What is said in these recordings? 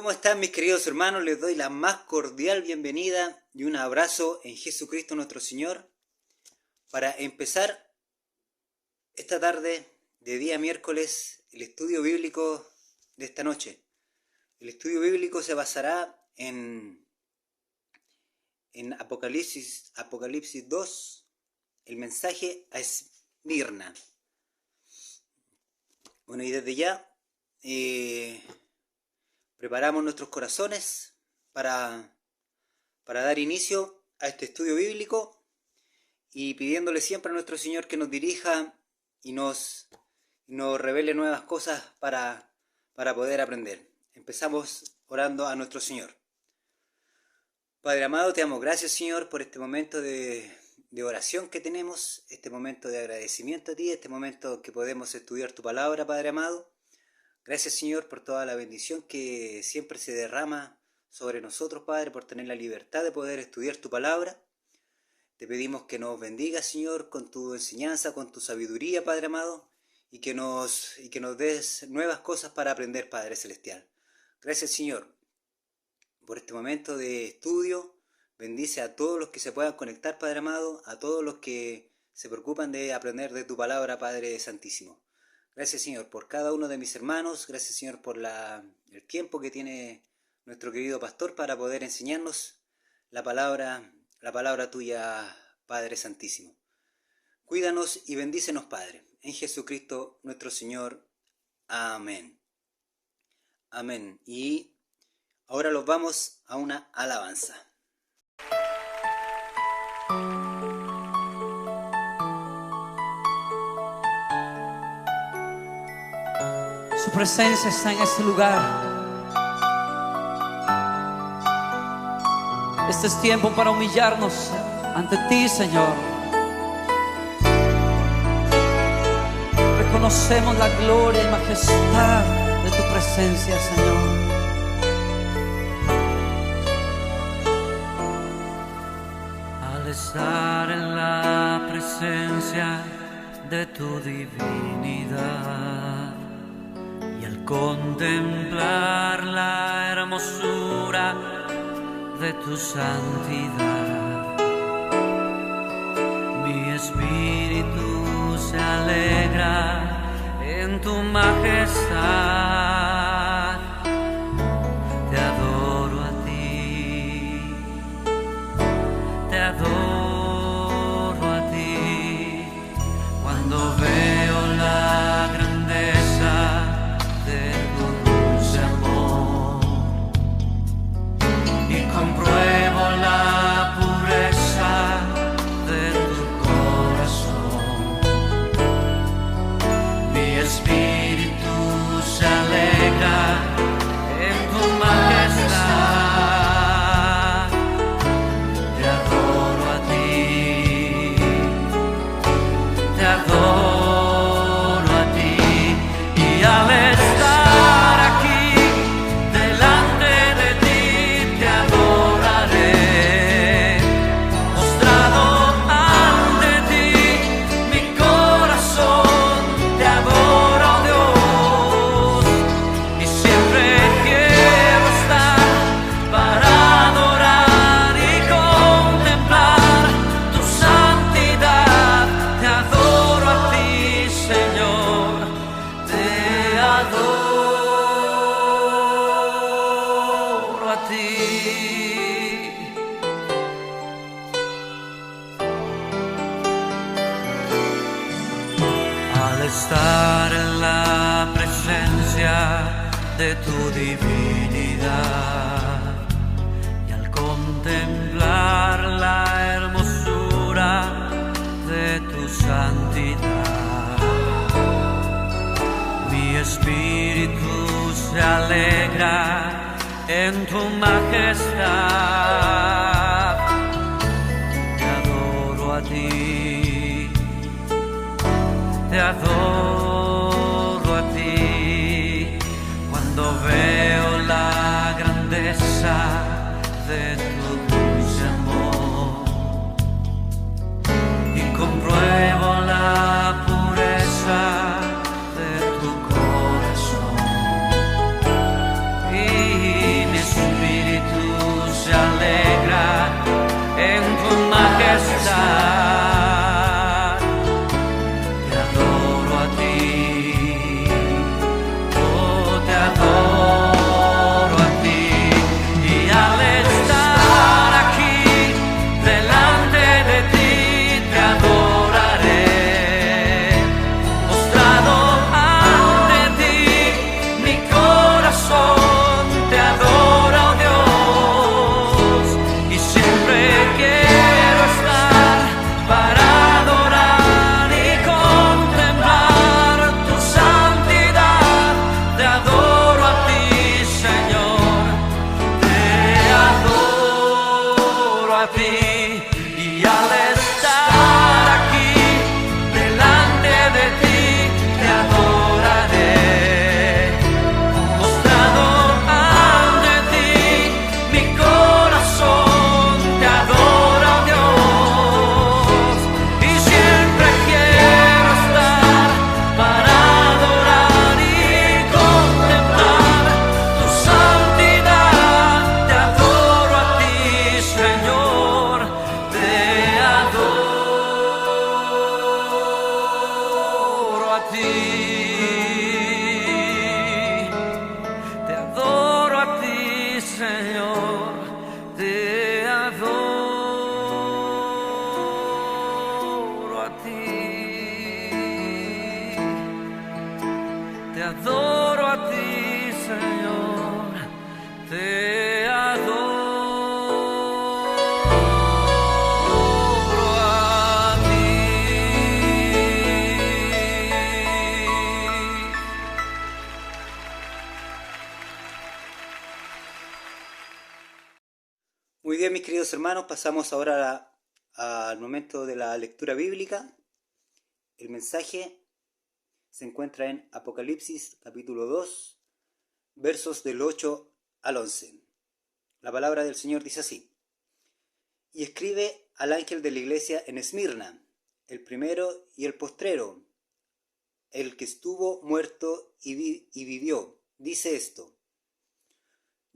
¿Cómo están mis queridos hermanos? Les doy la más cordial bienvenida y un abrazo en Jesucristo nuestro Señor para empezar esta tarde de día miércoles el estudio bíblico de esta noche. El estudio bíblico se basará en Apocalipsis 2, el mensaje a Esmirna. Bueno, y desde ya preparamos nuestros corazones para dar inicio a este estudio bíblico y pidiéndole siempre a nuestro Señor que nos dirija y nos revele nuevas cosas para poder aprender. Empezamos orando a nuestro Señor. Padre amado, te damos gracias, Señor, por este momento de oración que tenemos, este momento de agradecimiento a ti, este momento que podemos estudiar tu palabra, Padre amado. Gracias, Señor, por toda la bendición que siempre se derrama sobre nosotros, Padre, por tener la libertad de poder estudiar tu palabra. Te pedimos que nos bendigas, Señor, con tu enseñanza, con tu sabiduría, Padre amado, y que nos des nuevas cosas para aprender, Padre celestial. Gracias, Señor, por este momento de estudio. Bendice a todos los que se puedan conectar, Padre amado, a todos los que se preocupan de aprender de tu palabra, Padre santísimo. Gracias, Señor, por cada uno de mis hermanos. Gracias, Señor, por el tiempo que tiene nuestro querido pastor para poder enseñarnos la palabra tuya, Padre santísimo. Cuídanos y bendícenos, Padre, en Jesucristo nuestro Señor. Amén. Amén. Y ahora los vamos a una alabanza. Su presencia está en este lugar. Este es tiempo para humillarnos ante ti, Señor. Reconocemos la gloria y majestad de tu presencia, Señor. Al estar en la presencia de tu divinidad, contemplar la hermosura de tu santidad, mi espíritu se alegra en tu majestad. Te adoro a ti, te adoro a ti, cuando veo la grandeza de tu dulce amor y compruebo la pureza de tu corazón. Mi espíritu se alegra en tu majestad. Te adoro a ti, te adoro a ti, y al estar aquí delante de ti te adoraré, postrado ante ti mi corazón te adora, oh Dios, y siempre quiero estar para adorar y contemplar tu santidad. Te adoro a ti, Señor, te adoro a ti. Al estar en la presencia de tu divinidad y al contemplar la hermosura de tu santidad, mi espíritu se alegra en tu majestad. Te adoro a ti, te adoro a ti, cuando veo la grandeza de tu dulce amor y compruebo la pureza de tu corazón. Y Muy bien, mis queridos hermanos, pasamos ahora al momento de la lectura bíblica. El mensaje se encuentra en Apocalipsis capítulo 2, versos del 8 al 11. La palabra del Señor dice así: Y escribe al ángel de la iglesia en Esmirna, el primero y el postrero, el que estuvo muerto y vivió, dice esto: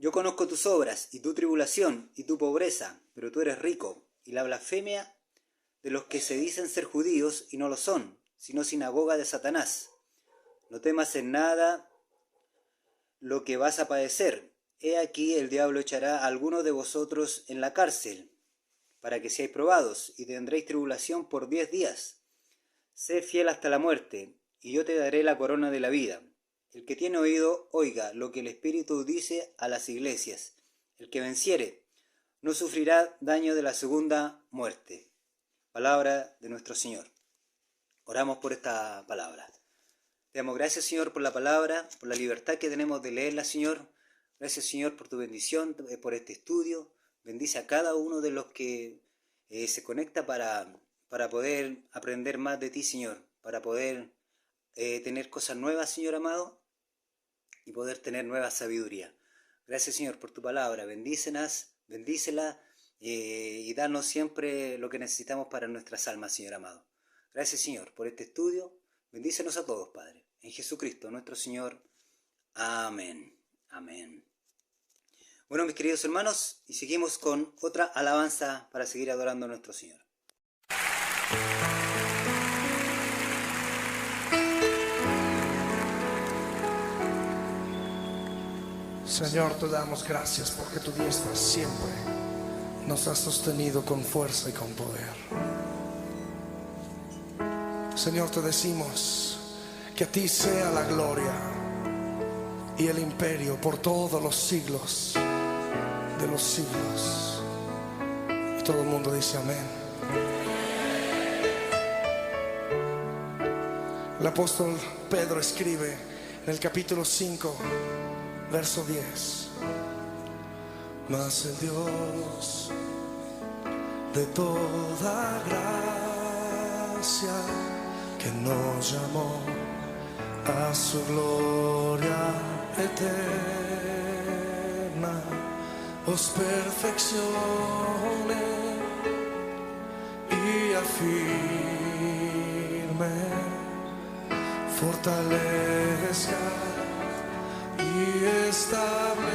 Yo conozco tus obras y tu tribulación y tu pobreza, pero tú eres rico, y la blasfemia de los que se dicen ser judíos y no lo son, sino sinagoga de Satanás. No temas en nada lo que vas a padecer. He aquí el diablo echará a algunos de vosotros en la cárcel, para que seáis probados, y tendréis tribulación por 10 días. Sé fiel hasta la muerte, y yo te daré la corona de la vida. El que tiene oído, oiga lo que el Espíritu dice a las iglesias. El que venciere no sufrirá daño de la segunda muerte. Palabra de nuestro Señor. Oramos por esta palabra. Te damos gracias, Señor, por la palabra, por la libertad que tenemos de leerla, Señor. Gracias, Señor, por tu bendición, por este estudio. Bendice a cada uno de los que se conecta para poder aprender más de ti, Señor, para poder tener cosas nuevas, Señor amado, y poder tener nueva sabiduría. Gracias, Señor, por tu palabra. Bendícela y danos siempre lo que necesitamos para nuestras almas, Señor amado. Gracias, Señor, por este estudio. Bendícenos a todos, Padre. En Jesucristo, nuestro Señor. Amén. Amén. Bueno, mis queridos hermanos, y seguimos con otra alabanza para seguir adorando a nuestro Señor. Señor, te damos gracias porque tu diestra siempre nos ha sostenido con fuerza y con poder. Señor, te decimos que a ti sea la gloria y el imperio por todos los siglos de los siglos. Y todo el mundo dice amén. El apóstol Pedro escribe en el capítulo 5, verso 10: Mas el Dios de toda gracia, que nos llamó a su gloria eterna, os perfeccione y afirme, fortalezca y establezca.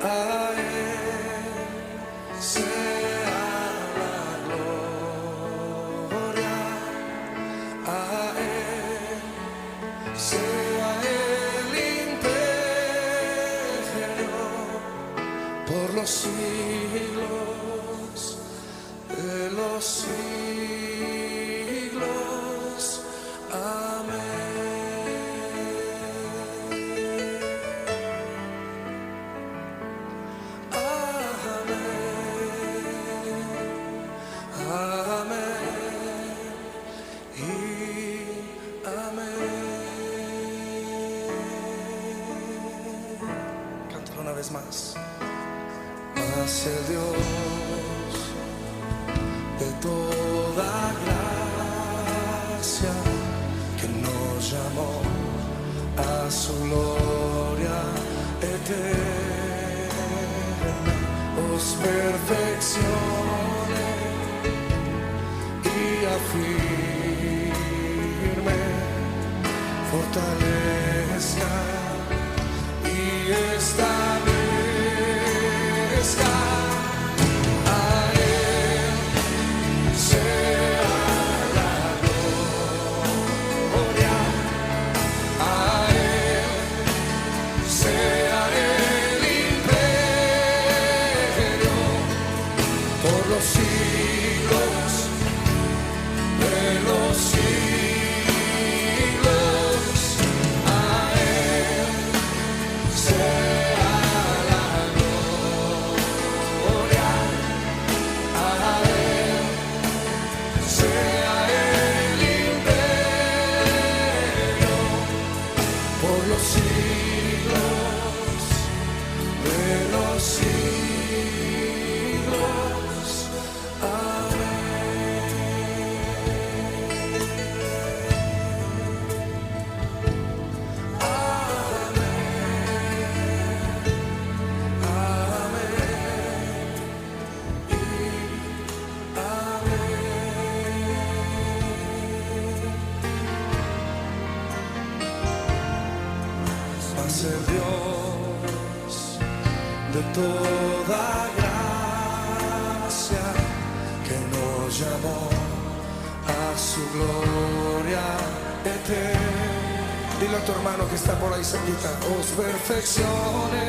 A Él sea la gloria, a Él sea el imperio por los siglos de los siglos. Amén. Más. Mas el Dios de toda gracia, que nos llamó a su gloria eterna, os perfeccione y afirme, fortalezca y establezca. A Él sea la gloria, a Él sea el imperio por los siglos de los siglos. siglos. Amén. Mas el Dios de toda gracia que nos llamó a su gloria eterna. Dile a tu hermano que está por ahí cerquita, os perfeccione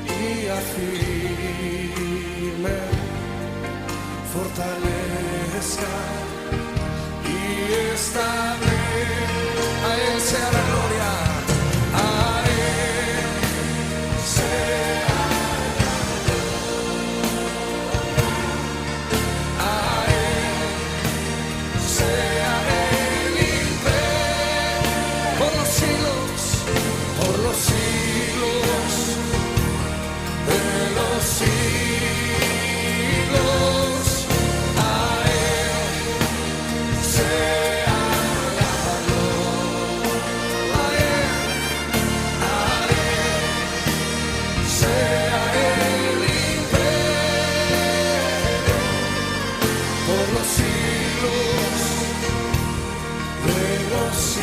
y afirme, fortalezca y establezca. A Él sea la gloria, a Él sea la gloria, a Él sea el imperio por los siglos de los siglos. A Él sea la gloria, a Él sea el imperio por los siglos de los siglos.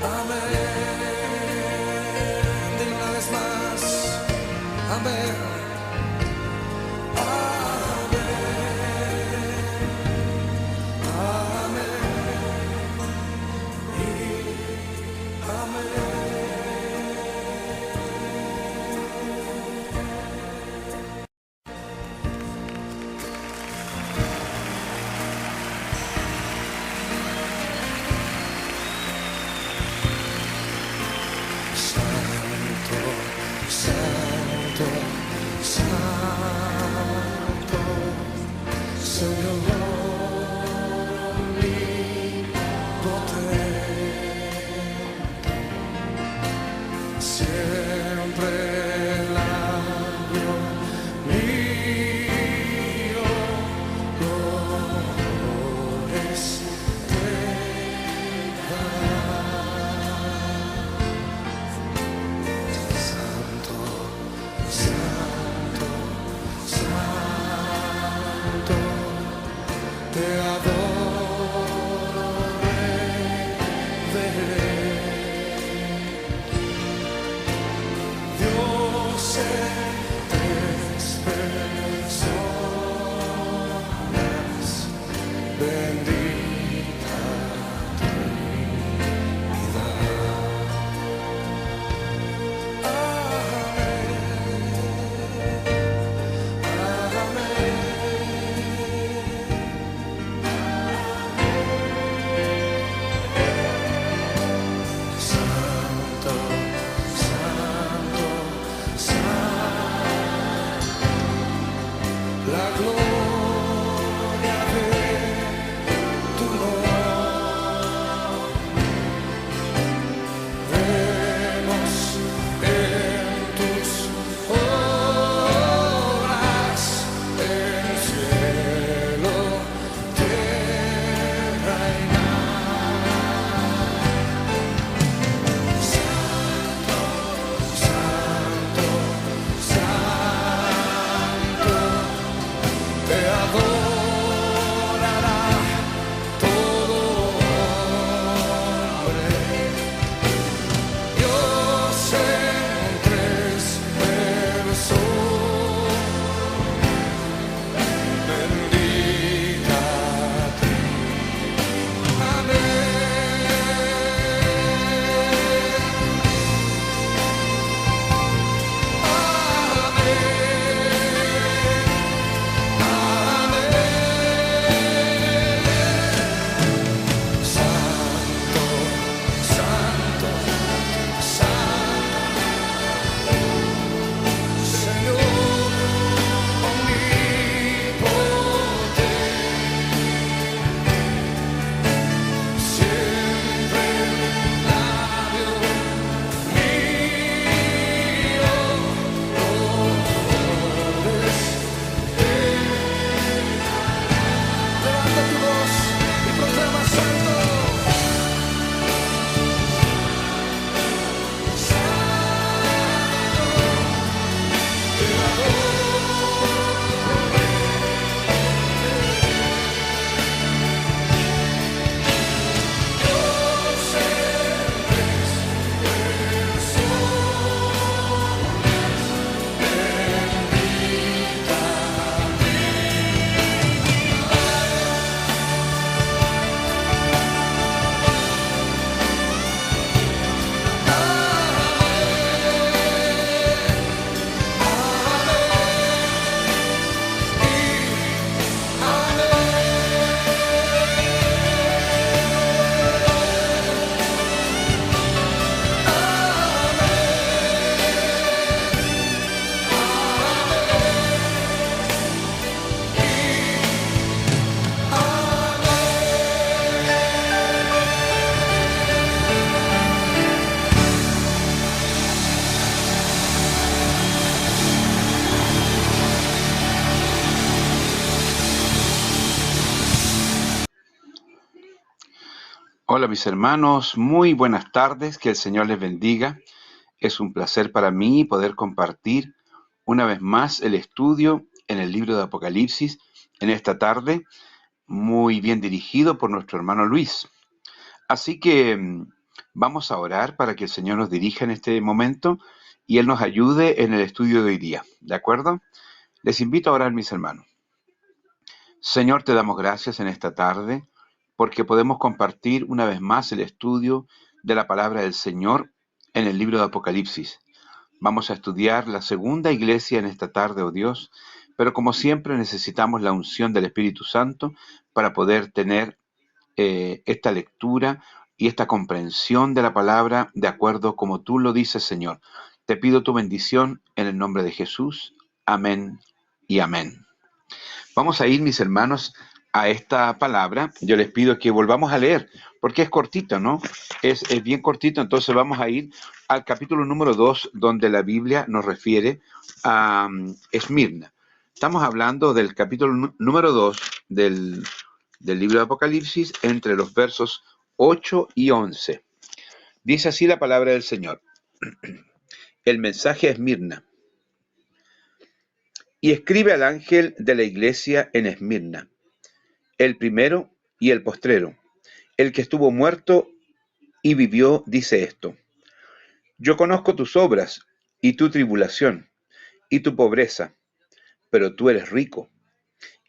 Amén. Dile una vez más, amén. Santo, santo, Señor omnipotente, siempre labio mío lo es te da. Santo, santo, santo, te adoro, Rey. Hola mis hermanos, muy buenas tardes, que el Señor les bendiga. Es un placer para mí poder compartir una vez más el estudio en el libro de Apocalipsis en esta tarde, muy bien dirigido por nuestro hermano Luis. Así que vamos a orar para que el Señor nos dirija en este momento y Él nos ayude en el estudio de hoy día, ¿de acuerdo? Les invito a orar, mis hermanos. Señor, te damos gracias en esta tarde porque podemos compartir una vez más el estudio de la palabra del Señor en el libro de Apocalipsis. Vamos a estudiar la segunda iglesia en esta tarde, oh Dios, pero como siempre necesitamos la unción del Espíritu Santo para poder tener esta lectura y esta comprensión de la palabra de acuerdo como tú lo dices, Señor. Te pido tu bendición en el nombre de Jesús. Amén y amén. Vamos a ir, mis hermanos, a esta palabra. Yo les pido que volvamos a leer, porque es cortito, ¿no? Es bien cortito, entonces vamos a ir al capítulo número 2, donde la Biblia nos refiere a Esmirna. Estamos hablando del capítulo número 2 del libro de Apocalipsis, entre los versos 8 y 11. Dice así la palabra del Señor. El mensaje a Esmirna. Y escribe al ángel de la iglesia en Esmirna, el primero y el postrero, el que estuvo muerto y vivió, dice esto: Yo conozco tus obras y tu tribulación y tu pobreza, pero tú eres rico,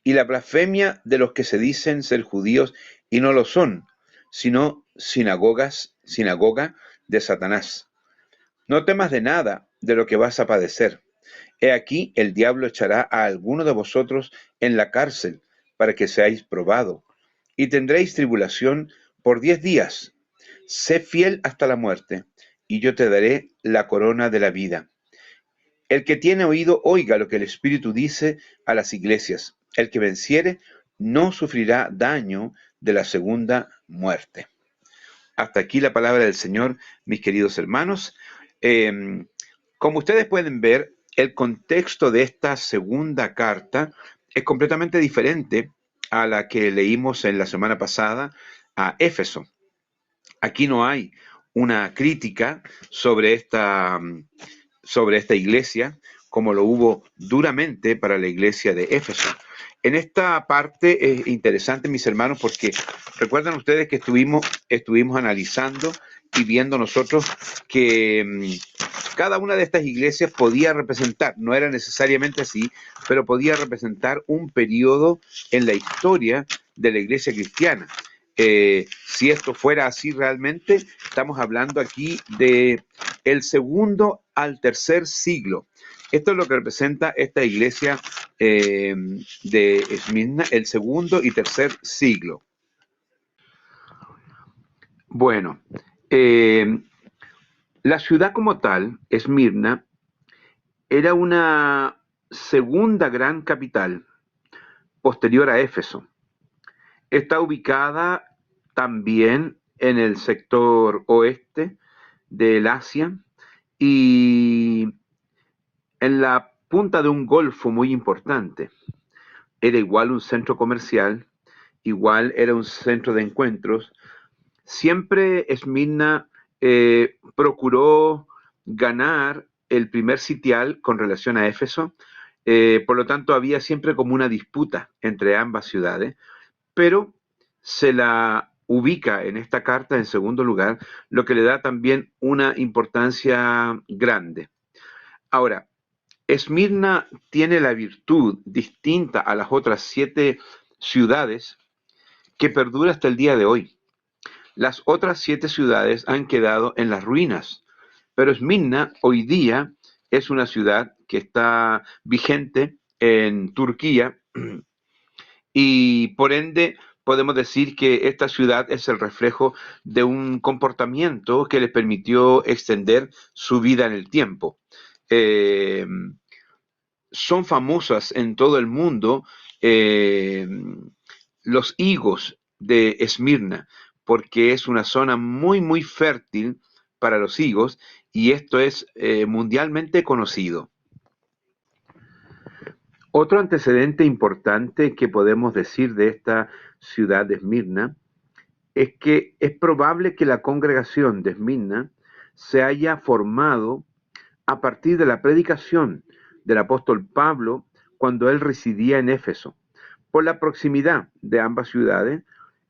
y la blasfemia de los que se dicen ser judíos y no lo son, sino sinagoga de Satanás. No temas de nada de lo que vas a padecer. He aquí, el diablo echará a alguno de vosotros en la cárcel para que seáis probado, y tendréis tribulación por 10 días. Sé fiel hasta la muerte, y yo te daré la corona de la vida. El que tiene oído, oiga lo que el Espíritu dice a las iglesias. El que venciere no sufrirá daño de la segunda muerte. Hasta aquí la palabra del Señor, mis queridos hermanos. Como ustedes pueden ver, el contexto de esta segunda carta es completamente diferente a la que leímos en la semana pasada a Éfeso. Aquí no hay una crítica sobre esta iglesia, como lo hubo duramente para la iglesia de Éfeso. En esta parte es interesante, mis hermanos, porque recuerdan ustedes que estuvimos analizando y viendo nosotros que cada una de estas iglesias podía representar, no era necesariamente así, pero podía representar un periodo en la historia de la iglesia cristiana. Si esto fuera así realmente, estamos hablando aquí de el segundo al tercer siglo. Esto es lo que representa esta iglesia de Esmirna, el segundo y tercer siglo. Bueno, la ciudad como tal, Esmirna, era una segunda gran capital posterior a Éfeso. Está ubicada también en el sector oeste del Asia y en la punta de un golfo muy importante. Era igual un centro comercial, igual era un centro de encuentros. Siempre Esmirna procuró ganar el primer sitial con relación a Éfeso, por lo tanto había siempre como una disputa entre ambas ciudades, pero se la ubica en esta carta en segundo lugar, lo que le da también una importancia grande. Ahora, Esmirna tiene la virtud distinta a las otras 7 ciudades que perdura hasta el día de hoy. Las otras 7 ciudades han quedado en las ruinas, pero Esmirna hoy día es una ciudad que está vigente en Turquía y por ende podemos decir que esta ciudad es el reflejo de un comportamiento que les permitió extender su vida en el tiempo. Son famosas en todo el mundo los higos de Esmirna, porque es una zona muy, muy fértil para los higos, y esto es mundialmente conocido. Otro antecedente importante que podemos decir de esta ciudad de Esmirna es que es probable que la congregación de Esmirna se haya formado a partir de la predicación del apóstol Pablo cuando él residía en Éfeso. Por la proximidad de ambas ciudades,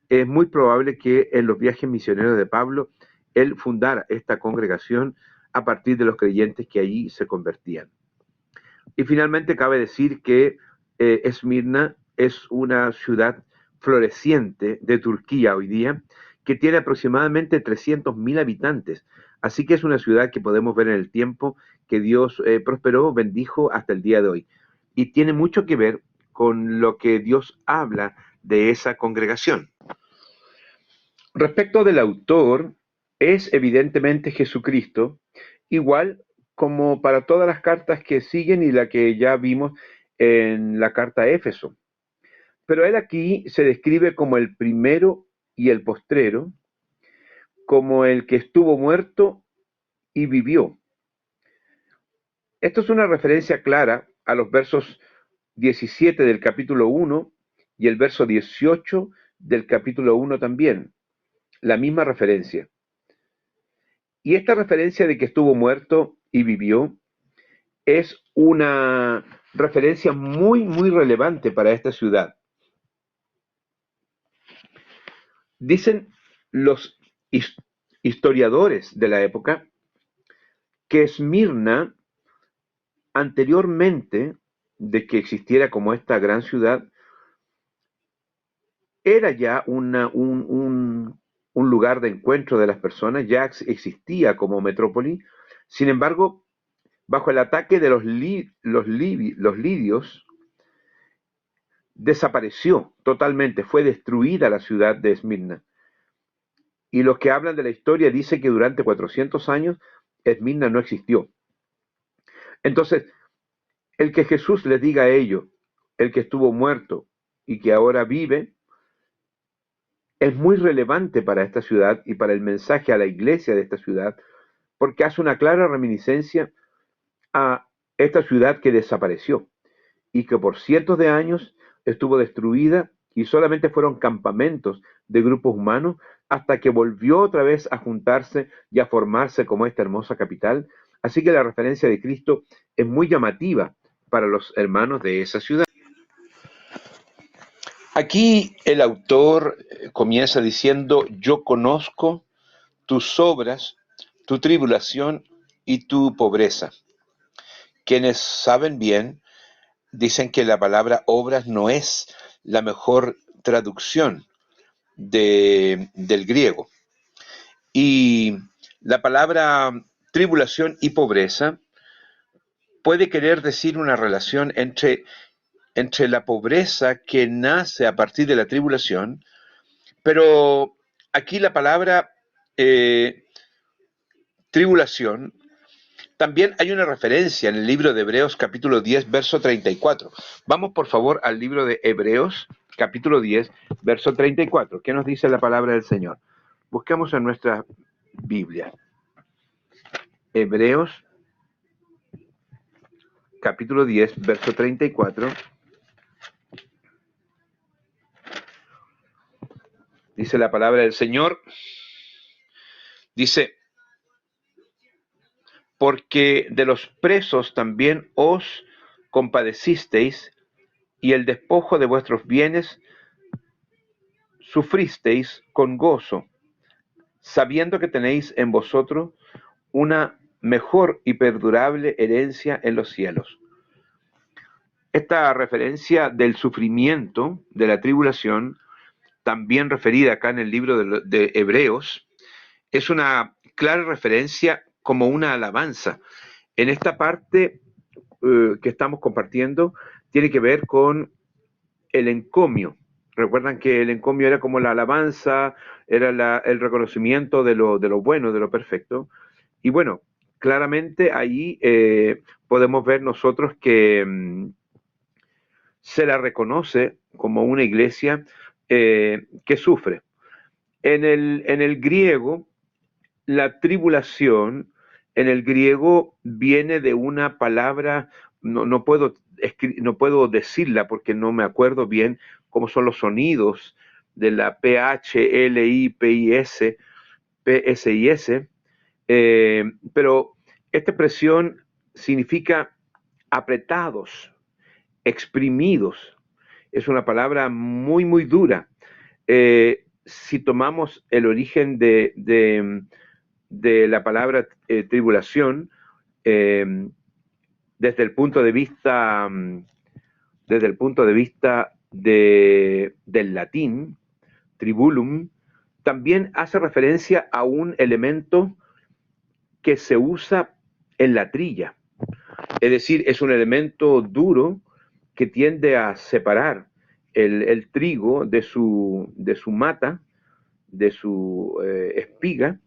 es muy probable que en los viajes misioneros de Pablo él fundara esta congregación a partir de los creyentes que allí se convertían. Y finalmente cabe decir que Esmirna es una ciudad floreciente de Turquía hoy día, que tiene aproximadamente 300.000 habitantes. Así que es una ciudad que podemos ver en el tiempo que Dios prosperó, bendijo hasta el día de hoy. Y tiene mucho que ver con lo que Dios habla de esa congregación. Respecto del autor, es evidentemente Jesucristo, igual como para todas las cartas que siguen y la que ya vimos en la carta a Éfeso. Pero él aquí se describe como el primero y el postrero, como el que estuvo muerto y vivió. Esto es una referencia clara a los versos 17 del capítulo 1 y el verso 18 del capítulo 1 también. La misma referencia. Y esta referencia de que estuvo muerto y vivió es una referencia muy, muy relevante para esta ciudad. Dicen los historiadores de la época que Esmirna, anteriormente de que existiera como esta gran ciudad, era ya un lugar de encuentro de las personas, ya existía como metrópoli. Sin embargo, bajo el ataque de los lidios, desapareció totalmente, fue destruida la ciudad de Esmirna. Y los que hablan de la historia dicen que durante 400 años Esmirna no existió. Entonces, el que Jesús les diga a ellos, el que estuvo muerto y que ahora vive, es muy relevante para esta ciudad y para el mensaje a la iglesia de esta ciudad, porque hace una clara reminiscencia a esta ciudad que desapareció y que por cientos de años estuvo destruida y solamente fueron campamentos de grupos humanos hasta que volvió otra vez a juntarse y a formarse como esta hermosa capital. Así que la referencia de Cristo es muy llamativa para los hermanos de esa ciudad. Aquí el autor comienza diciendo: yo conozco tus obras, tu tribulación y tu pobreza. Quienes saben bien dicen que la palabra obras no es la mejor traducción del griego. Y la palabra tribulación y pobreza puede querer decir una relación entre la pobreza que nace a partir de la tribulación, pero aquí la palabra tribulación, también hay una referencia en el libro de Hebreos capítulo 10, verso 34. Vamos por favor al libro de Hebreos capítulo 10, verso 34. ¿Qué nos dice la palabra del Señor? Busquemos en nuestra Biblia. Hebreos capítulo 10, verso 34. Dice la palabra del Señor, dice: porque de los presos también os compadecisteis, y el despojo de vuestros bienes sufristeis con gozo, sabiendo que tenéis en vosotros una mejor y perdurable herencia en los cielos. Esta referencia del sufrimiento, de la tribulación, también referida acá en el libro de Hebreos, es una clara referencia como una alabanza. En esta parte que estamos compartiendo tiene que ver con el encomio. Recuerdan que el encomio era como la alabanza, era el reconocimiento de lo bueno, de lo perfecto. Y bueno, claramente ahí podemos ver nosotros que se la reconoce como una iglesia que sufre. En el griego, la tribulación, en el griego viene de una palabra, no puedo decirla porque no me acuerdo bien cómo son los sonidos de la PHLIPIS, PSIS, pero esta expresión significa apretados, exprimidos. Es una palabra muy, muy dura. Si tomamos el origen de la palabra tribulación, desde el punto de vista, del latín, tribulum, también hace referencia a un elemento que se usa en la trilla. Es decir, es un elemento duro que tiende a separar el trigo de su mata, de su espiga,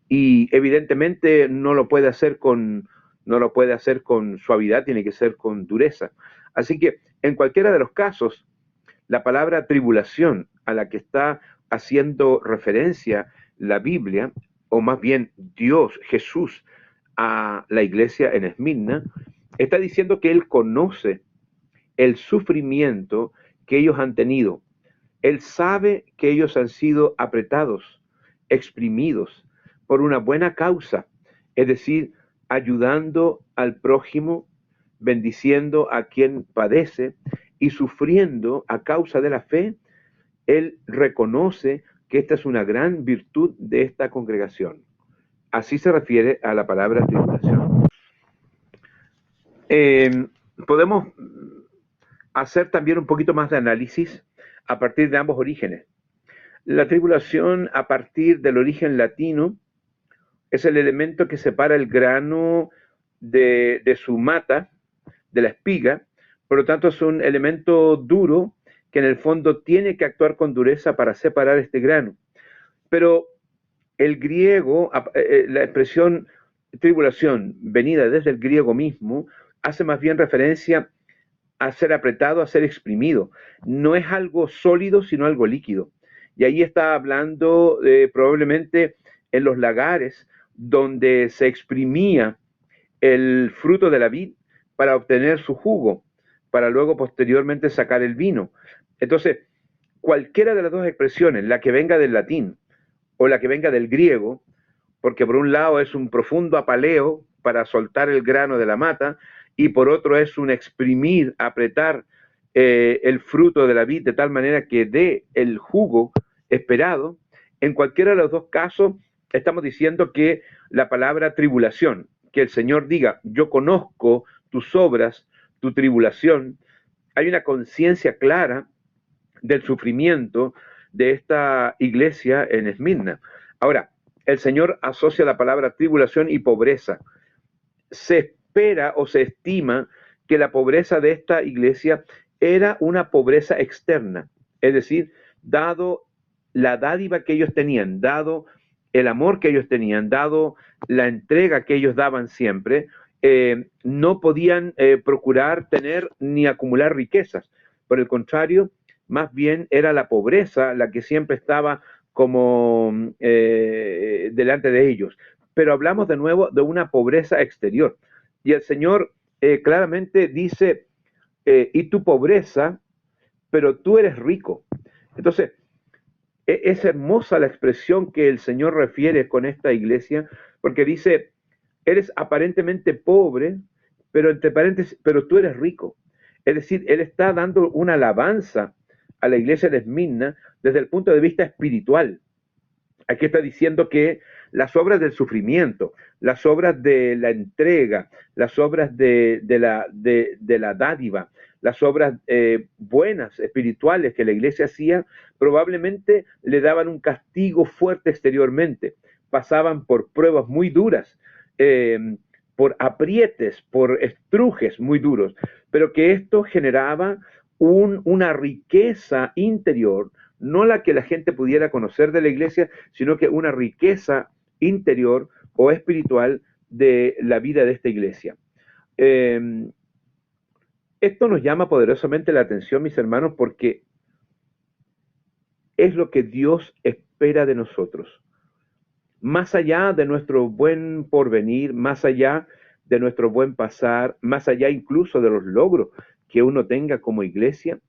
y evidentemente no lo puede hacer con suavidad, tiene que ser con dureza. Así que en cualquiera de los casos, la palabra tribulación a la que está haciendo referencia la Biblia, o más bien Dios, Jesús, a la iglesia en Esmirna, está diciendo que Él conoce el sufrimiento que ellos han tenido. Él sabe que ellos han sido apretados, exprimidos por una buena causa, es decir, ayudando al prójimo, bendiciendo a quien padece y sufriendo a causa de la fe. Él reconoce que esta es una gran virtud de esta congregación. Así se refiere a la palabra tribulación. Podemos hacer también un poquito más de análisis a partir de ambos orígenes. La tribulación, a partir del origen latino, es el elemento que separa el grano de su mata, de la espiga. Por lo tanto, es un elemento duro que en el fondo tiene que actuar con dureza para separar este grano. Pero el griego, la expresión tribulación, venida desde el griego mismo, hace más bien referencia a ser apretado, a ser exprimido. No es algo sólido, sino algo líquido. Y ahí está hablando probablemente en los lagares, donde se exprimía el fruto de la vid para obtener su jugo, para luego posteriormente sacar el vino. Entonces, cualquiera de las dos expresiones, la que venga del latín o la que venga del griego, porque por un lado es un profundo apaleo para soltar el grano de la mata, y por otro es un exprimir, apretar el fruto de la vid de tal manera que dé el jugo esperado. En cualquiera de los dos casos estamos diciendo que la palabra tribulación, que el Señor diga, yo conozco tus obras, tu tribulación, hay una conciencia clara del sufrimiento de esta iglesia en Esmirna. Ahora, el Señor asocia la palabra tribulación y pobreza. Se espera o se estima que la pobreza de esta iglesia era una pobreza externa, es decir, dado la dádiva que ellos tenían, dado el amor que ellos tenían, dado la entrega que ellos daban siempre, no podían procurar tener ni acumular riquezas. Por el contrario, más bien era la pobreza la que siempre estaba como delante de ellos. Pero hablamos de nuevo de una pobreza exterior. Y el Señor claramente dice, y tu pobreza, pero tú eres rico. Entonces, es hermosa la expresión que el Señor refiere con esta iglesia, porque dice, eres aparentemente pobre, pero entre paréntesis, pero tú eres rico. Es decir, Él está dando una alabanza a la iglesia de Esmirna desde el punto de vista espiritual. Aquí está diciendo que las obras del sufrimiento, las obras de la entrega, las obras de la dádiva, las obras buenas, espirituales que la iglesia hacía, probablemente le daban un castigo fuerte exteriormente. Pasaban por pruebas muy duras, por aprietes, por estrujes muy duros, pero que esto generaba una riqueza interior, no la que la gente pudiera conocer de la iglesia, sino que una riqueza interior o espiritual de la vida de esta iglesia. Esto nos llama poderosamente la atención, mis hermanos, porque es lo que Dios espera de nosotros. Más allá de nuestro buen porvenir, más allá de nuestro buen pasar, más allá incluso de los logros que uno tenga como iglesia,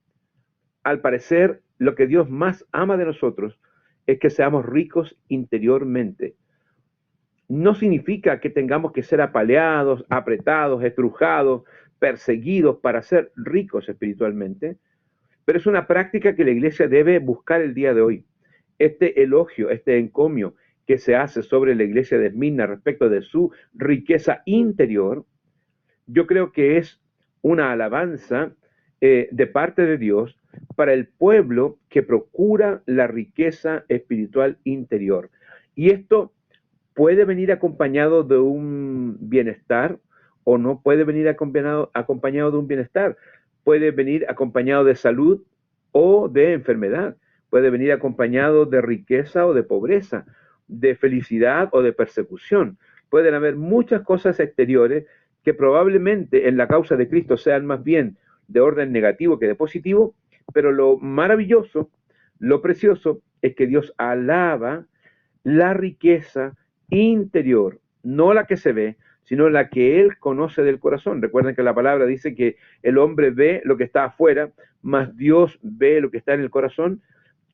al parecer lo que Dios más ama de nosotros es que seamos ricos interiormente. No significa que tengamos que ser apaleados, apretados, estrujados, perseguidos para ser ricos espiritualmente, pero es una práctica que la iglesia debe buscar el día de hoy. Este elogio, este encomio que se hace sobre la iglesia de Esmirna respecto de su riqueza interior, yo creo que es una alabanza de parte de Dios para el pueblo que procura la riqueza espiritual interior. Y esto puede venir acompañado de un bienestar o no puede venir acompañado de un bienestar. Puede venir acompañado de salud o de enfermedad. Puede venir acompañado de riqueza o de pobreza, de felicidad o de persecución. Pueden haber muchas cosas exteriores que probablemente en la causa de Cristo sean más bien de orden negativo que de positivo, pero lo maravilloso, lo precioso, es que Dios alaba la riqueza interior, no la que se ve, sino la que Él conoce del corazón. Recuerden que la palabra dice que el hombre ve lo que está afuera, mas Dios ve lo que está en el corazón,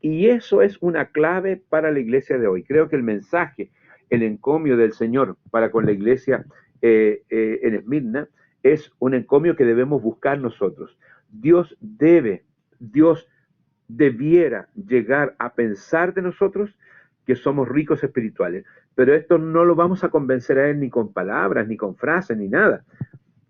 y eso es una clave para la iglesia de hoy. Creo que el mensaje, el encomio del Señor para con la iglesia en Esmirna, es un encomio que debemos buscar nosotros. Dios debiera llegar a pensar de nosotros que somos ricos espirituales, pero esto no lo vamos a convencer a Él ni con palabras, ni con frases, ni nada.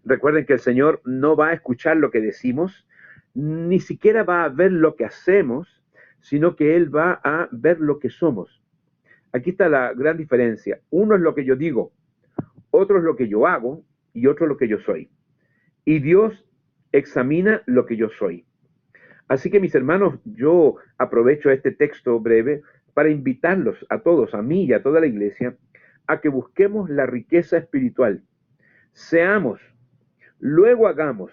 Recuerden que el Señor no va a escuchar lo que decimos, ni siquiera va a ver lo que hacemos, sino que Él va a ver lo que somos. Aquí está la gran diferencia. Uno es lo que yo digo, otro es lo que yo hago y otro es lo que yo soy. Y Dios examina lo que yo soy. Así que, mis hermanos, yo aprovecho este texto breve para invitarlos a todos, a mí y a toda la iglesia, a que busquemos la riqueza espiritual. Seamos, luego hagamos,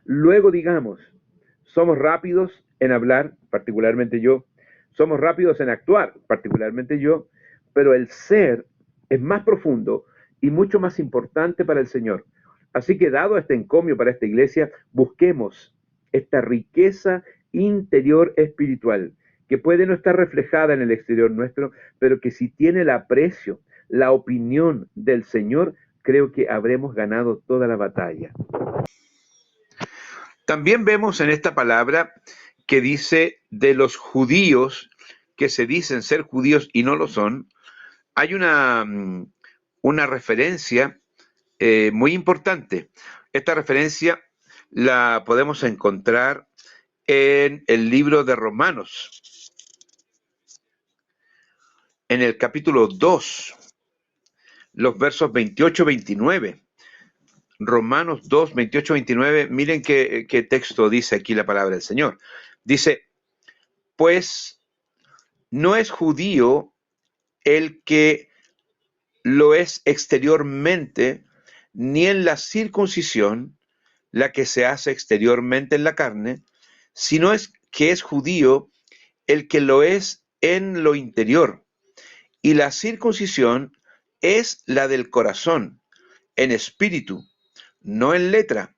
luego digamos. Somos rápidos en hablar, particularmente yo. Somos rápidos en actuar, particularmente yo. Pero el ser es más profundo y mucho más importante para el Señor. Así que, dado este encomio para esta iglesia, busquemos esta riqueza interior espiritual, que puede no estar reflejada en el exterior nuestro, pero que si tiene el aprecio, la opinión del Señor, creo que habremos ganado toda la batalla. También vemos en esta palabra que dice de los judíos que se dicen ser judíos y no lo son. Hay una referencia muy importante. Esta referencia la podemos encontrar en el libro de Romanos, en el capítulo 2, los versos 28-29. Romanos 2, 28-29, miren qué texto dice aquí la palabra del Señor. Dice, pues no es judío el que lo es exteriormente, ni en la circuncisión, la que se hace exteriormente en la carne, sino es que es judío el que lo es en lo interior. Y la circuncisión es la del corazón, en espíritu, no en letra,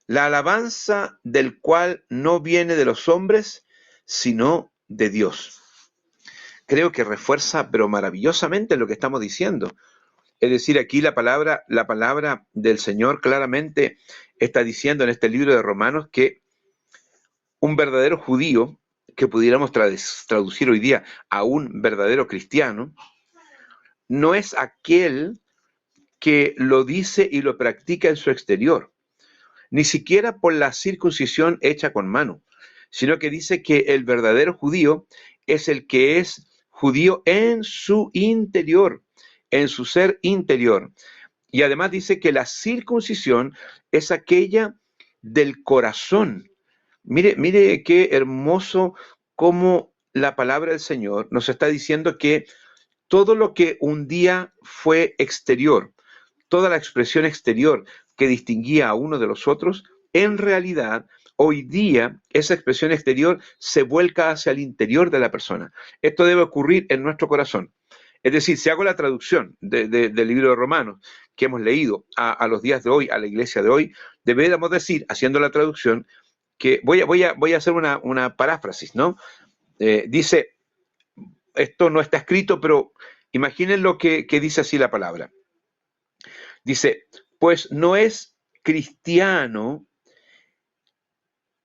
la alabanza del cual no viene de los hombres, sino de Dios. Creo que refuerza, pero maravillosamente, lo que estamos diciendo. Es decir, aquí la palabra del Señor claramente está diciendo en este libro de Romanos que un verdadero judío, que pudiéramos traducir hoy día a un verdadero cristiano, no es aquel que lo dice y lo practica en su exterior, ni siquiera por la circuncisión hecha con mano, sino que dice que el verdadero judío es el que es judío en su interior, en su ser interior. Y además dice que la circuncisión es aquella del corazón. Mire qué hermoso cómo la palabra del Señor nos está diciendo que todo lo que un día fue exterior, toda la expresión exterior que distinguía a uno de los otros, en realidad hoy día esa expresión exterior se vuelca hacia el interior de la persona. Esto debe ocurrir en nuestro corazón. Es decir, si hago la traducción del libro de Romanos que hemos leído a los días de hoy, a la iglesia de hoy, deberíamos decir, haciendo la traducción, que voy a hacer una paráfrasis, ¿no? Dice, esto no está escrito, pero imaginen lo que dice así la palabra. Dice, pues no es cristiano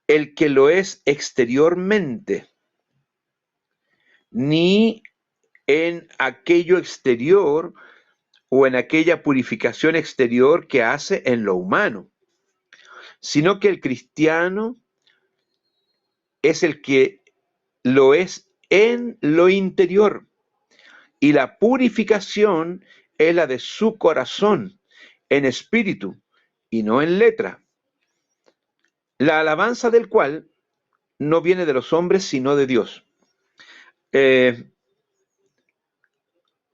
el que lo es exteriormente, ni en aquello exterior o en aquella purificación exterior que hace en lo humano, sino que el cristiano es el que lo es en lo interior, y la purificación es la de su corazón, en espíritu y no en letra, la alabanza del cual no viene de los hombres sino de Dios.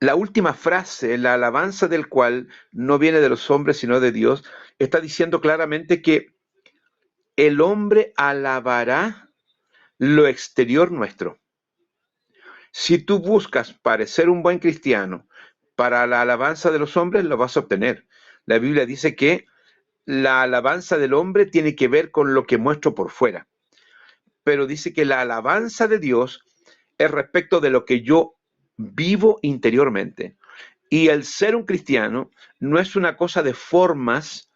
La última frase, la alabanza del cual no viene de los hombres sino de Dios, está diciendo claramente que el hombre alabará lo exterior nuestro. Si tú buscas parecer un buen cristiano para la alabanza de los hombres, lo vas a obtener. La Biblia dice que la alabanza del hombre tiene que ver con lo que muestro por fuera, pero dice que la alabanza de Dios es respecto de lo que yo vivo interiormente. Y el ser un cristiano no es una cosa de formas,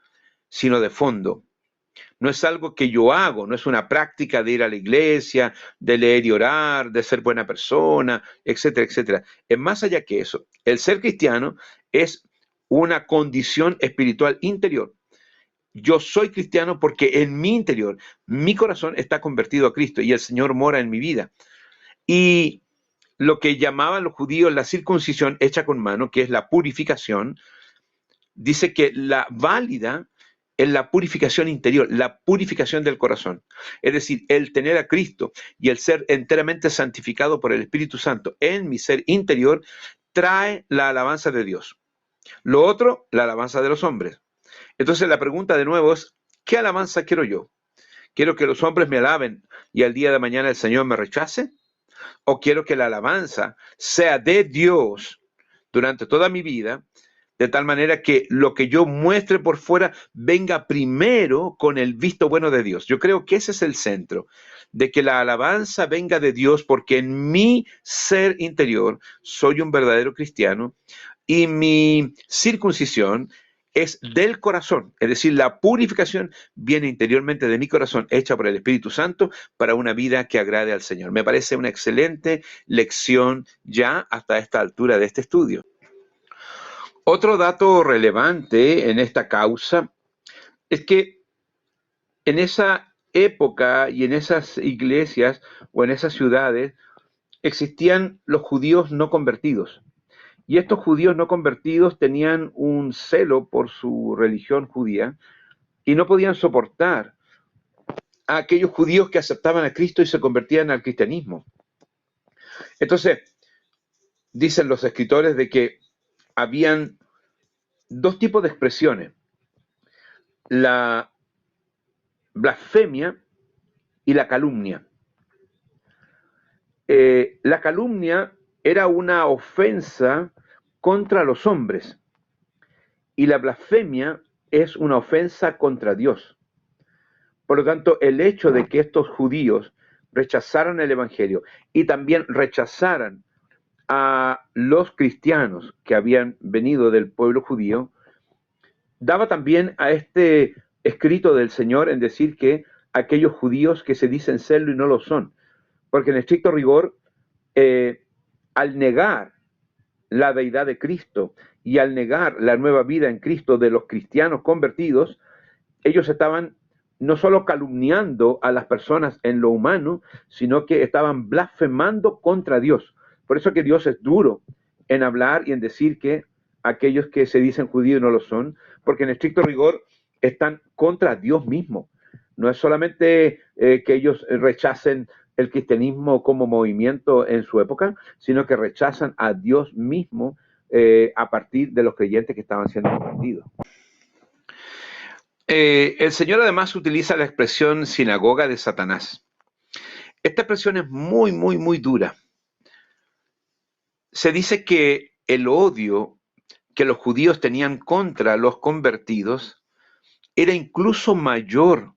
sino de fondo. No es algo que yo hago, no es una práctica de ir a la iglesia, de leer y orar, de ser buena persona, etcétera, etcétera. Es más allá que eso. El ser cristiano es una condición espiritual interior. Yo soy cristiano porque en mi interior, mi corazón está convertido a Cristo y el Señor mora en mi vida. Y lo que llamaban los judíos la circuncisión hecha con mano, que es la purificación, dice que la válida es la purificación interior, la purificación del corazón. Es decir, el tener a Cristo y el ser enteramente santificado por el Espíritu Santo en mi ser interior trae la alabanza de Dios. Lo otro, la alabanza de los hombres. Entonces la pregunta de nuevo es, ¿qué alabanza quiero yo? ¿Quiero que los hombres me alaben y al día de mañana el Señor me rechace? ¿O quiero que la alabanza sea de Dios durante toda mi vida, de tal manera que lo que yo muestre por fuera venga primero con el visto bueno de Dios? Yo creo que ese es el centro, de que la alabanza venga de Dios, porque en mi ser interior soy un verdadero cristiano y mi circuncisión es del corazón, es decir, la purificación viene interiormente de mi corazón, hecha por el Espíritu Santo para una vida que agrade al Señor. Me parece una excelente lección ya hasta esta altura de este estudio. Otro dato relevante en esta causa es que en esa época y en esas iglesias o en esas ciudades existían los judíos no convertidos. Y estos judíos no convertidos tenían un celo por su religión judía y no podían soportar a aquellos judíos que aceptaban a Cristo y se convertían al cristianismo. Entonces, dicen los escritores de que habían dos tipos de expresiones: la blasfemia y la calumnia. La calumnia era una ofensa contra los hombres y la blasfemia es una ofensa contra Dios. Por lo tanto, el hecho de que estos judíos rechazaran el evangelio y también rechazaran a los cristianos que habían venido del pueblo judío, daba también a este escrito del Señor en decir que aquellos judíos que se dicen serlo y no lo son, porque en estricto rigor, al negar la deidad de Cristo y al negar la nueva vida en Cristo de los cristianos convertidos, ellos estaban no solo calumniando a las personas en lo humano, sino que estaban blasfemando contra Dios. Por eso que Dios es duro en hablar y en decir que aquellos que se dicen judíos no lo son, porque en estricto rigor están contra Dios mismo. No es solamente que ellos rechacen el cristianismo como movimiento en su época, sino que rechazan a Dios mismo a partir de los creyentes que estaban siendo convertidos. El Señor además utiliza la expresión sinagoga de Satanás. Esta expresión es muy, muy, muy dura. Se dice que el odio que los judíos tenían contra los convertidos era incluso mayor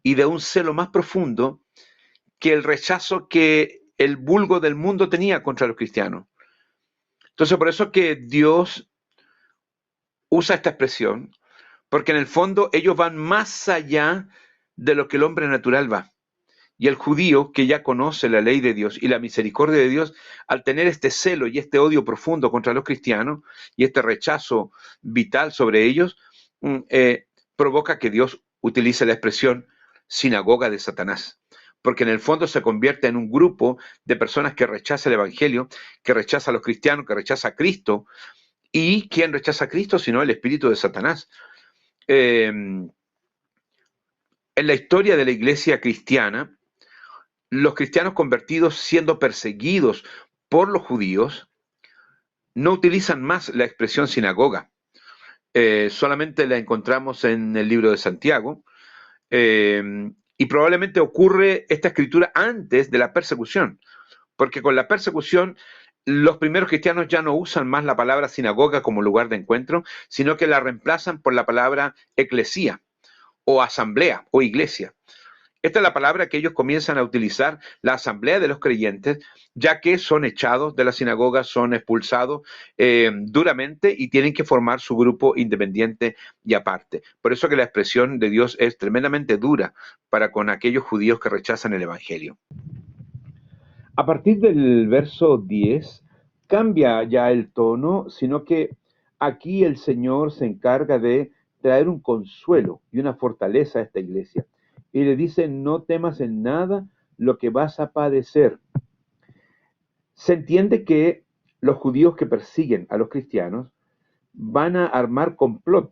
y de un celo más profundo que el rechazo que el vulgo del mundo tenía contra los cristianos. Entonces, por eso que Dios usa esta expresión, porque en el fondo ellos van más allá de lo que el hombre natural va. Y el judío, que ya conoce la ley de Dios y la misericordia de Dios, al tener este celo y este odio profundo contra los cristianos y este rechazo vital sobre ellos, provoca que Dios utilice la expresión sinagoga de Satanás. Porque en el fondo se convierte en un grupo de personas que rechaza el Evangelio, que rechaza a los cristianos, que rechaza a Cristo. ¿Y quién rechaza a Cristo sino el espíritu de Satanás? En la historia de la iglesia cristiana, los cristianos convertidos siendo perseguidos por los judíos no utilizan más la expresión sinagoga. Solamente la encontramos en el libro de Santiago, y probablemente ocurre esta escritura antes de la persecución, porque con la persecución los primeros cristianos ya no usan más la palabra sinagoga como lugar de encuentro, sino que la reemplazan por la palabra eclesía o asamblea o iglesia. Esta es la palabra que ellos comienzan a utilizar, la asamblea de los creyentes, ya que son echados de la sinagoga, son expulsados duramente y tienen que formar su grupo independiente y aparte. Por eso que la expresión de Dios es tremendamente dura para con aquellos judíos que rechazan el Evangelio. A partir del verso 10, cambia ya el tono, sino que aquí el Señor se encarga de traer un consuelo y una fortaleza a esta iglesia. Y le dice, no temas en nada lo que vas a padecer. Se entiende que los judíos que persiguen a los cristianos van a armar complot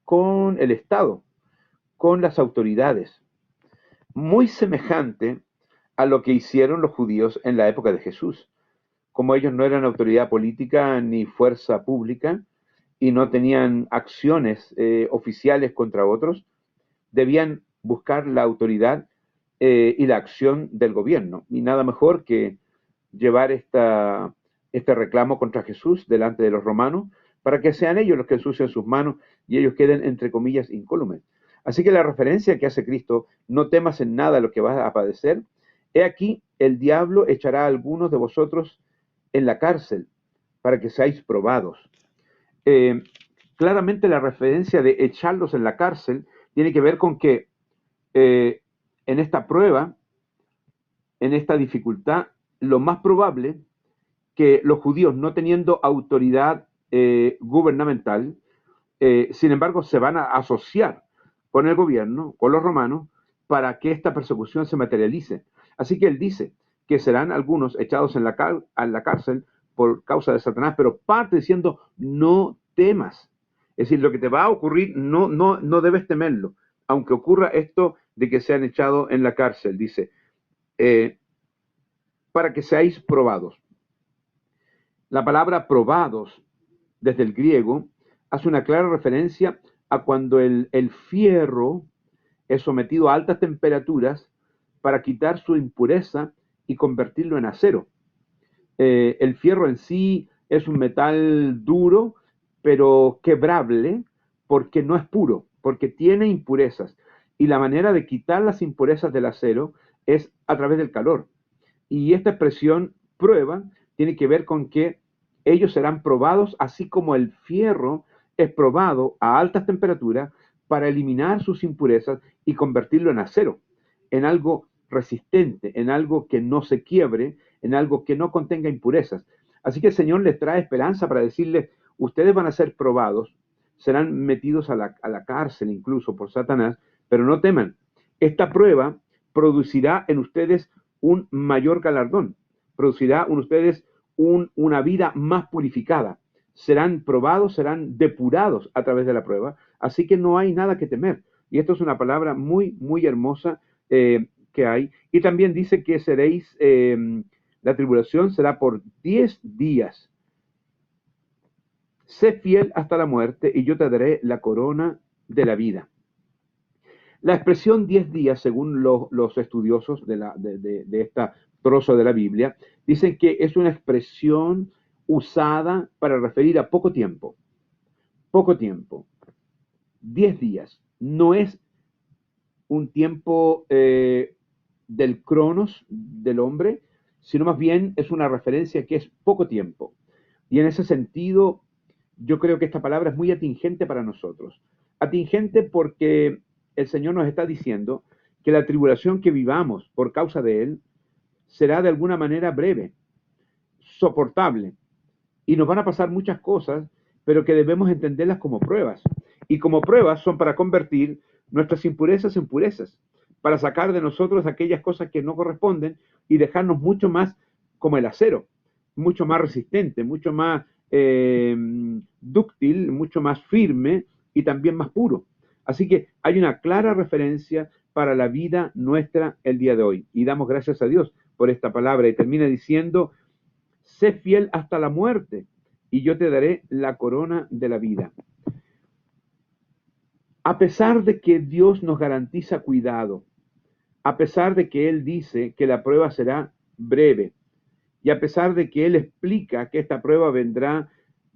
con el Estado, con las autoridades, muy semejante a lo que hicieron los judíos en la época de Jesús. Como ellos no eran autoridad política ni fuerza pública y no tenían acciones oficiales contra otros, debían buscar la autoridad y la acción del gobierno. Y nada mejor que llevar este reclamo contra Jesús delante de los romanos para que sean ellos los que ensucien sus manos y ellos queden, entre comillas, incólumes. Así que la referencia que hace Cristo, no temas en nada lo que vas a padecer, he aquí, el diablo echará a algunos de vosotros en la cárcel para que seáis probados. Claramente la referencia de echarlos en la cárcel tiene que ver con que en esta prueba, en esta dificultad, lo más probable que los judíos, no teniendo autoridad gubernamental, sin embargo, se van a asociar con el gobierno, con los romanos, para que esta persecución se materialice. Así que él dice que serán algunos echados en la cárcel por causa de Satanás, pero parte diciendo, no temas. Es decir, lo que te va a ocurrir, no debes temerlo. Aunque ocurra esto de que sean echados en la cárcel, dice, para que seáis probados. La palabra probados, desde el griego, hace una clara referencia a cuando el fierro es sometido a altas temperaturas para quitar su impureza y convertirlo en acero. El fierro en sí es un metal duro, pero quebrable, porque no es puro, porque tiene impurezas. Y la manera de quitar las impurezas del acero es a través del calor. Y esta expresión prueba tiene que ver con que ellos serán probados, así como el fierro es probado a altas temperaturas para eliminar sus impurezas y convertirlo en acero, en algo resistente, en algo que no se quiebre, en algo que no contenga impurezas. Así que el Señor les trae esperanza para decirles, ustedes van a ser probados, serán metidos a la cárcel incluso por Satanás, pero no teman. Esta prueba producirá en ustedes un mayor galardón, producirá en ustedes una vida más purificada. Serán probados, serán depurados a través de la prueba, así que no hay nada que temer. Y esto es una palabra muy, muy hermosa que hay. Y también dice que seréis, la tribulación será por 10 días. Sé fiel hasta la muerte y yo te daré la corona de la vida. La expresión 10 días, según los estudiosos de esta trozo de la Biblia, dicen que es una expresión usada para referir a poco tiempo. Poco tiempo. 10 días. No es un tiempo del cronos del hombre, sino más bien es una referencia que es poco tiempo. Y en ese sentido, yo creo que esta palabra es muy atingente para nosotros. Atingente porque el Señor nos está diciendo que la tribulación que vivamos por causa de Él será de alguna manera breve, soportable, y nos van a pasar muchas cosas, pero que debemos entenderlas como pruebas. Y como pruebas son para convertir nuestras impurezas en purezas, para sacar de nosotros aquellas cosas que no corresponden y dejarnos mucho más como el acero, mucho más resistente, mucho más dúctil, mucho más firme y también más puro. Así que hay una clara referencia para la vida nuestra el día de hoy. Y damos gracias a Dios por esta palabra. Y termina diciendo, sé fiel hasta la muerte y yo te daré la corona de la vida. A pesar de que Dios nos garantiza cuidado, a pesar de que Él dice que la prueba será breve, y a pesar de que Él explica que esta prueba vendrá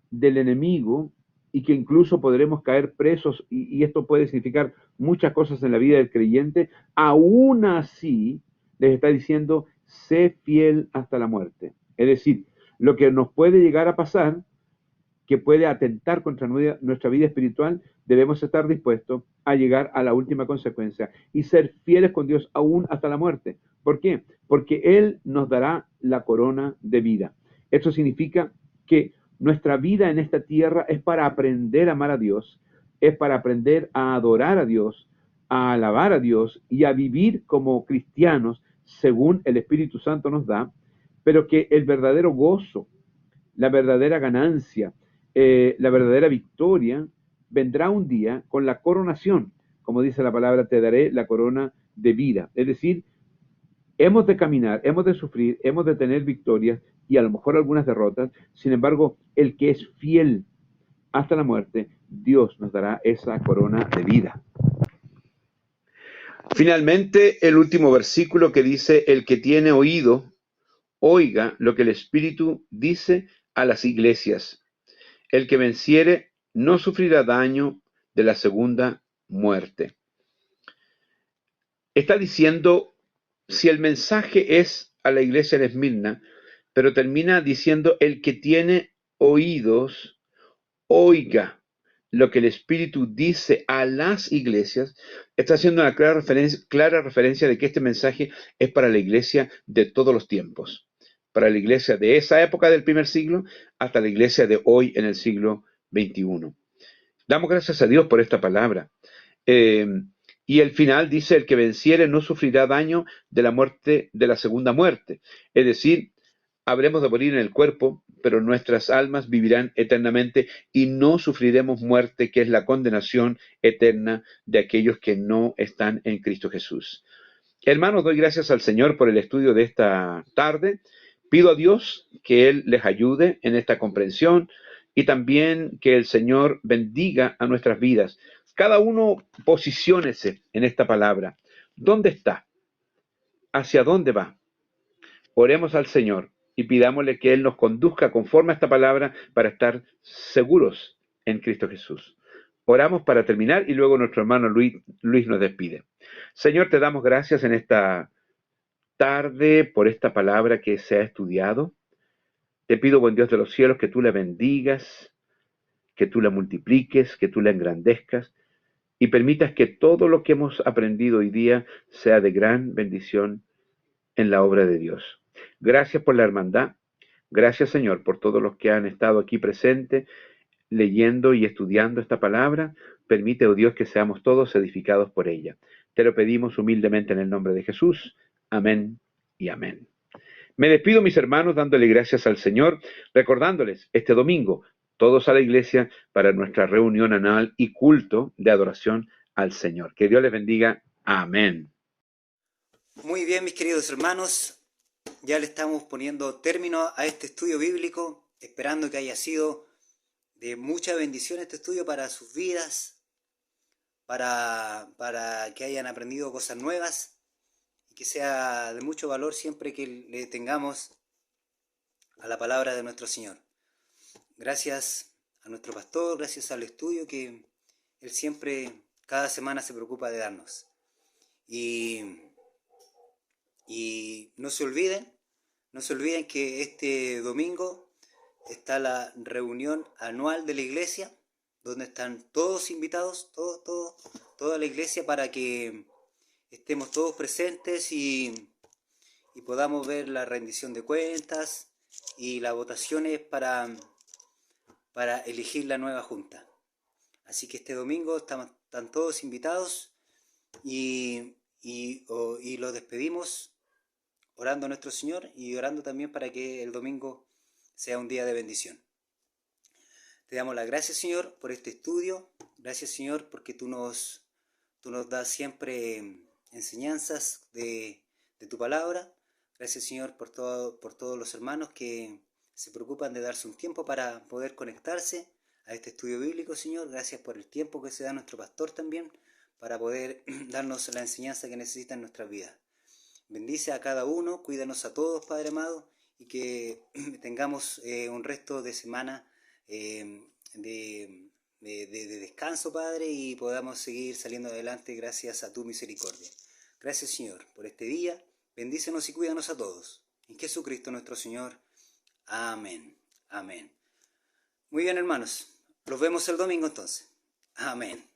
del enemigo y que incluso podremos caer presos, y esto puede significar muchas cosas en la vida del creyente, aún así les está diciendo, sé fiel hasta la muerte. Es decir, lo que nos puede llegar a pasar, que puede atentar contra nuestra vida espiritual, debemos estar dispuestos a llegar a la última consecuencia y ser fieles con Dios aún hasta la muerte. ¿Por qué? Porque Él nos dará la corona de vida. Esto significa que nuestra vida en esta tierra es para aprender a amar a Dios, es para aprender a adorar a Dios, a alabar a Dios y a vivir como cristianos según el Espíritu Santo nos da, pero que el verdadero gozo, la verdadera ganancia, la verdadera victoria vendrá un día con la coronación. Como dice la palabra, te daré la corona de vida. Es decir, hemos de caminar, hemos de sufrir, hemos de tener victorias y a lo mejor algunas derrotas. Sin embargo, el que es fiel hasta la muerte, Dios nos dará esa corona de vida. Finalmente, el último versículo que dice, el que tiene oído, oiga lo que el Espíritu dice a las iglesias. El que venciere no sufrirá daño de la segunda muerte. Está diciendo, si el mensaje es a la iglesia de Esmirna, pero termina diciendo, el que tiene oídos, oiga lo que el Espíritu dice a las iglesias, está haciendo una clara referencia de que este mensaje es para la iglesia de todos los tiempos, para la iglesia de esa época del primer siglo hasta la iglesia de hoy en el siglo XXI. Damos gracias a Dios por esta palabra. Y el final dice, el que venciere no sufrirá daño de la muerte, de la segunda muerte. Es decir, habremos de morir en el cuerpo, pero nuestras almas vivirán eternamente y no sufriremos muerte, que es la condenación eterna de aquellos que no están en Cristo Jesús. Hermanos, doy gracias al Señor por el estudio de esta tarde. Pido a Dios que Él les ayude en esta comprensión y también que el Señor bendiga a nuestras vidas. Cada uno posiciónese en esta palabra. ¿Dónde está? ¿Hacia dónde va? Oremos al Señor y pidámosle que Él nos conduzca conforme a esta palabra para estar seguros en Cristo Jesús. Oramos para terminar y luego nuestro hermano Luis nos despide. Señor, te damos gracias en esta tarde por esta palabra que se ha estudiado. Te pido, buen Dios de los cielos, que tú la bendigas, que tú la multipliques, que tú la engrandezcas y permitas que todo lo que hemos aprendido hoy día sea de gran bendición en la obra de Dios. Gracias por la hermandad. Gracias, Señor, por todos los que han estado aquí presentes, leyendo y estudiando esta palabra. Permite, oh Dios, que seamos todos edificados por ella. Te lo pedimos humildemente en el nombre de Jesús. Amén y amén. Me despido, mis hermanos, dándole gracias al Señor, recordándoles este domingo, todos a la iglesia para nuestra reunión anual y culto de adoración al Señor. Que Dios les bendiga. Amén. Muy bien, mis queridos hermanos, ya le estamos poniendo término a este estudio bíblico, esperando que haya sido de mucha bendición este estudio para sus vidas, para que hayan aprendido cosas nuevas y que sea de mucho valor siempre que le tengamos a la palabra de nuestro Señor. Gracias a nuestro pastor, gracias al estudio que él siempre, cada semana se preocupa de darnos. Y no se olviden que este domingo está la reunión anual de la iglesia, donde están todos invitados, toda la iglesia, para que estemos todos presentes y podamos ver la rendición de cuentas y las votaciones para elegir la nueva junta. Así que este domingo están todos invitados y los despedimos orando a nuestro Señor y orando también para que el domingo sea un día de bendición. Te damos las gracias, Señor, por este estudio. Gracias, Señor, porque tú nos das siempre enseñanzas de tu palabra. Gracias, Señor, por todos los hermanos que se preocupan de darse un tiempo para poder conectarse a este estudio bíblico, Señor. Gracias por el tiempo que se da nuestro pastor también para poder darnos la enseñanza que necesita en nuestras vidas. Bendice a cada uno, cuídanos a todos, Padre amado, y que tengamos un resto de semana de descanso, Padre, y podamos seguir saliendo adelante gracias a tu misericordia. Gracias, Señor, por este día. Bendícenos y cuídanos a todos. En Jesucristo nuestro Señor. Amén. Amén. Muy bien, hermanos. Los vemos el domingo entonces. Amén.